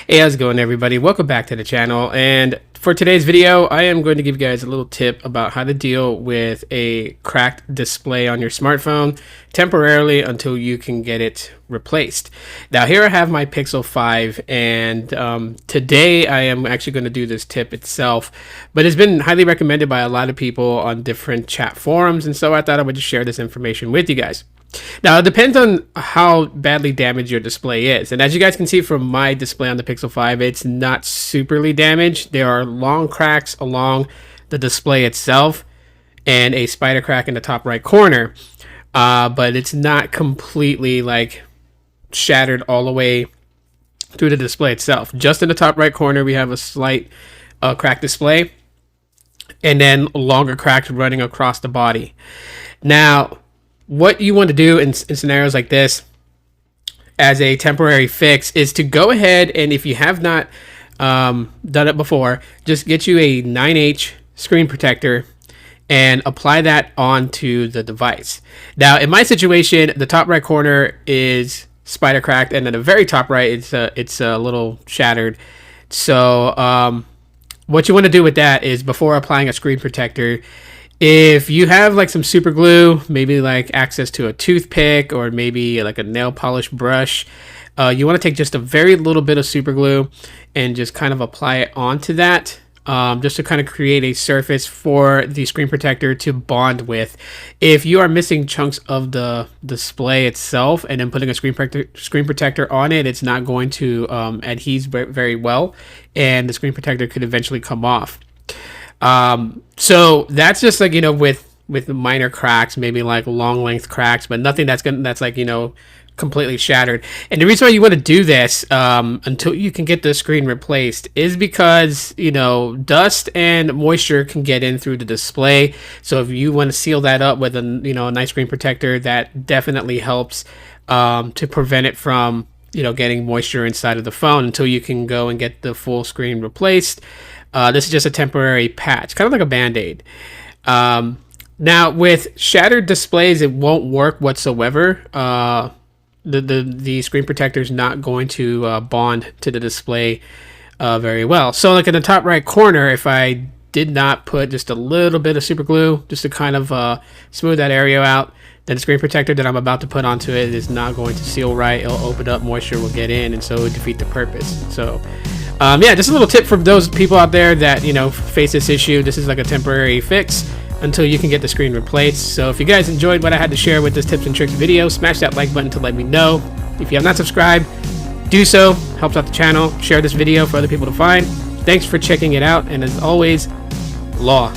Hey, how's it going, everybody? Welcome back to the channel. And for today's video, I am going to give you guys a little tip about how to deal with a cracked display on your smartphone temporarily until you can get it replaced. Now, here I have my Pixel 5, and today I am actually going to do this tip itself, but it's been highly recommended by a lot of people on different chat forums, and so I thought I would just share this information with you guys. Now, it depends on how badly damaged your display is. And as you guys can see from my display on the Pixel 5, it's not superly damaged. There are long cracks along the display itself and a spider crack in the top right corner. But it's not completely like shattered all the way through the display itself. Just in the top right corner, we have a slight cracked display and then longer cracks running across the body. Now, what you want to do in scenarios like this as a temporary fix is to go ahead and, if you have not done it before, just get you a 9H screen protector and apply that onto the device. Now, in my situation, the top right corner is spider cracked, and then the very top right, it's a little shattered. So what you want to do with that is, before applying a screen protector, if you have like some super glue, maybe like access to a toothpick or maybe like a nail polish brush, you want to take just a very little bit of super glue and just kind of apply it onto that, just to kind of create a surface for the screen protector to bond with. If you are missing chunks of the display itself and then putting a screen protector on it, it's not going to adhere very well, and the screen protector could eventually come off. So that's just like, with minor cracks, maybe like long length cracks, but nothing that's like, completely shattered. And the reason why you want to do this, until you can get the screen replaced, is because, dust and moisture can get in through the display. So if you want to seal that up with a nice screen protector, that definitely helps, to prevent it from, getting moisture inside of the phone until you can go and get the full screen replaced. This is just a temporary patch, kind of like a Band-Aid. Now, with shattered displays, it won't work whatsoever. The screen protector is not going to bond to the display very well. So, like in the top right corner, if I did not put just a little bit of super glue just to kind of smooth that area out, then the screen protector that I'm about to put onto it is not going to seal right. It'll open up, moisture will get in, and so it would defeat the purpose. So yeah, just a little tip for those people out there that face this issue. This is like a temporary fix until you can get the screen replaced. So if you guys enjoyed what I had to share with this tips and tricks video, smash that like button to let me know. If you have not subscribed, do so. Helps out the channel. Share this video for other people to find. Thanks for checking it out, and as always, law.